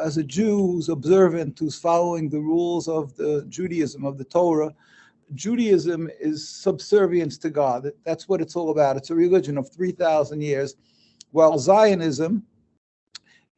as a Jew who's observant, who's following the rules of the Judaism, of the Torah, Judaism is subservience to God. That's what it's all about. It's a religion of 3,000 years, while Zionism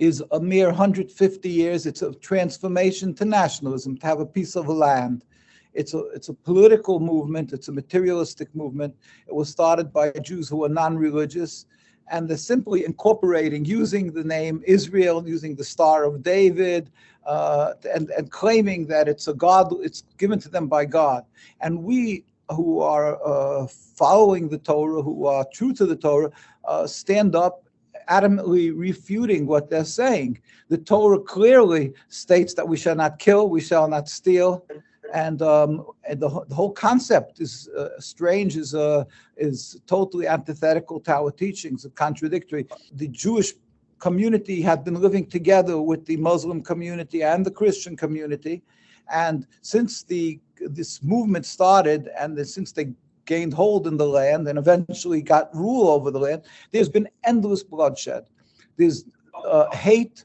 is a mere 150 years. It's a transformation to nationalism, to have a piece of land. It's a political movement. It's a materialistic movement. It was started by Jews who are non-religious, and they're simply incorporating, using the name Israel, using the Star of David, and claiming that it's a God, it's given to them by God. And we who are following the Torah, who are true to the Torah, stand up adamantly refuting what they're saying. The Torah clearly states that we shall not kill, we shall not steal, and the whole concept is strange, is totally antithetical to our teachings, contradictory. The Jewish community had been living together with the Muslim community and the Christian community, and since this movement started, and since they gained hold in the land and eventually got rule over the land, there's been endless bloodshed. There's hate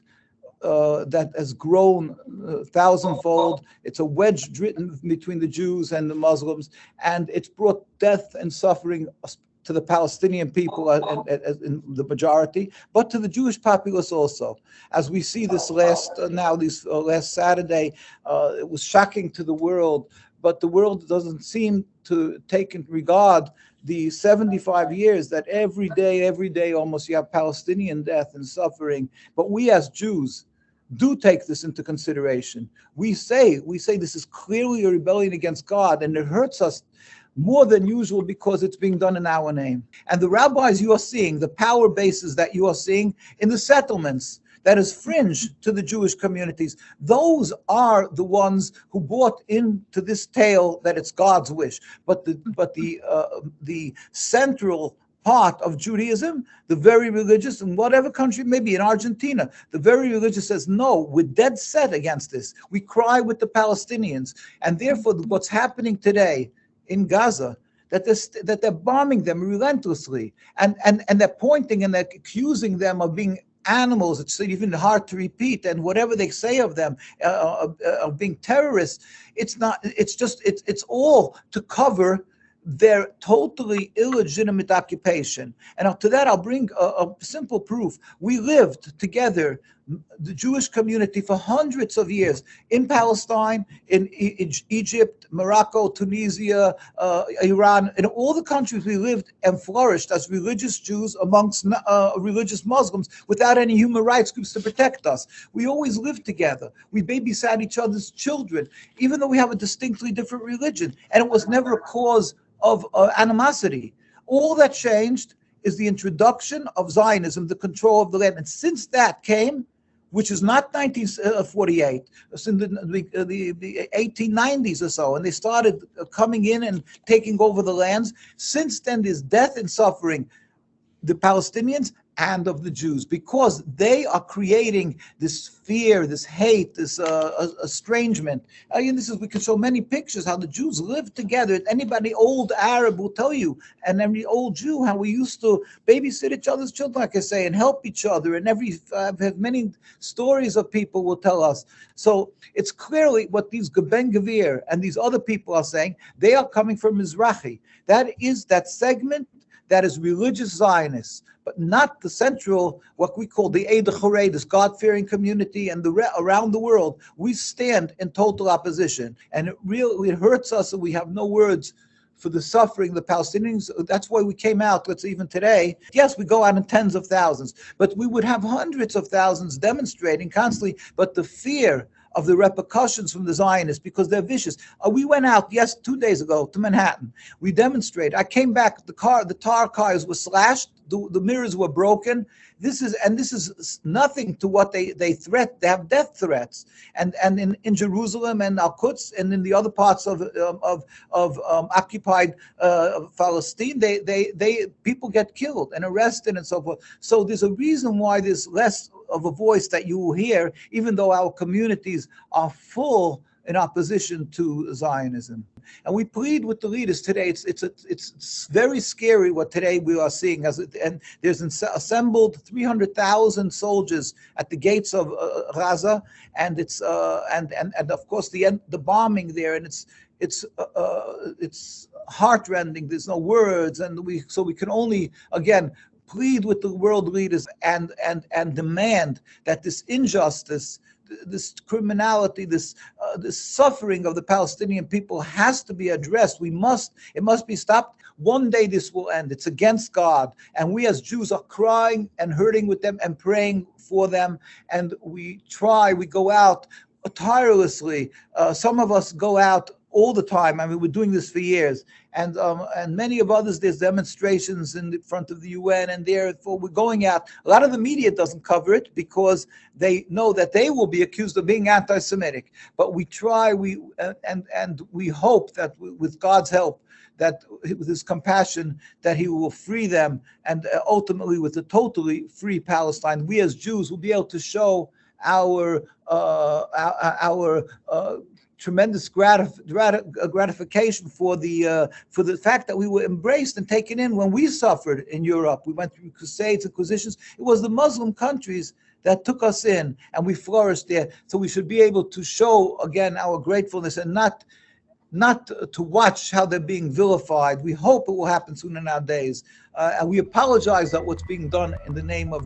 that has grown thousandfold. It's a wedge driven between the Jews and the Muslims, and it's brought death and suffering to the Palestinian people in the majority, but to the Jewish populace also. As we see this last Saturday, it was shocking to the world, but the world doesn't seem to take in regard the 75 years that every day almost you have Palestinian death and suffering. But we as Jews do take this into consideration. We say this is clearly a rebellion against God, and it hurts us more than usual because it's being done in our name. And the rabbis you are seeing, the power bases that you are seeing in the settlements, that is fringe to the Jewish communities, those are the ones who bought into this tale that it's God's wish. But the central part of Judaism, the very religious, in whatever country, maybe in Argentina, the very religious says, no, we're dead set against this. We cry with the Palestinians. And therefore, what's happening today in Gaza, that they're bombing them relentlessly, and they're pointing and they're accusing them of being animals. It's even hard to repeat, and whatever they say of them, of being terrorists, it's not. It's all to cover their totally illegitimate occupation. And to that, I'll bring a simple proof. We lived together, the Jewish community, for hundreds of years in Palestine, in Egypt, Morocco, Tunisia, Iran, in all the countries we lived and flourished as religious Jews amongst religious Muslims without any human rights groups to protect us. We always lived together. We babysat each other's children, even though we have a distinctly different religion. And it was never a cause of animosity. All that changed is the introduction of Zionism, the control of the land. And since that came, which is not 1948, it's in the 1890s or so, and they started coming in and taking over the lands. Since then, there's death and suffering, the Palestinians and of the Jews, because they are creating this fear, this hate, this estrangement. We can show many pictures how the Jews live together. Anybody old Arab will tell you, and every old Jew, how we used to babysit each other's children, like I say, and help each other. And I've had many stories of people will tell us. So it's clearly what these Ben Gvir and these other people are saying. They are coming from Mizrahi. That is that segment that is religious Zionists, but not the central, what we call the Eid Chorei, this God-fearing community, and around the world. We stand in total opposition, and it hurts us, and we have no words for the suffering, the Palestinians. That's why we came out, even today. Yes, we go out in tens of thousands, but we would have hundreds of thousands demonstrating constantly, but the fear of the repercussions from the Zionists, because they're vicious. We went out, 2 days ago to Manhattan. We demonstrated. I came back, the tar cars were slashed, the mirrors were broken. This is nothing to what they threat. They have death threats, and in Jerusalem and Al-Quds and in the other parts of occupied Palestine, they people get killed and arrested and so forth. So there's a reason why there's less of a voice that you will hear, even though our communities are full in opposition to Zionism. And we plead with the leaders today. It's very scary what today we are seeing. And there's assembled 300,000 soldiers at the gates of Gaza, and it's and of course the bombing there, and it's heartrending. There's no words, and we can only again plead with the world leaders and demand that this injustice, this criminality, this suffering of the Palestinian people has to be addressed. It must be stopped. One day this will end. It's against God, and we as Jews are crying and hurting with them and praying for them, and we go out tirelessly. Some of us go out all the time. I mean, we're doing this for years, and many of others. There's demonstrations in the front of the UN, and therefore we're going out. A lot of the media doesn't cover it because they know that they will be accused of being anti-Semitic. But we try. We hope that with God's help, that with His compassion, that He will free them, and ultimately with a totally free Palestine, we as Jews will be able to show our tremendous gratification for the fact that we were embraced and taken in when we suffered in Europe. We went through crusades, inquisitions. It was the Muslim countries that took us in, and we flourished there. So we should be able to show again our gratefulness, and not to watch how they're being vilified. We hope it will happen soon in our days, and we apologize that what's being done in the name of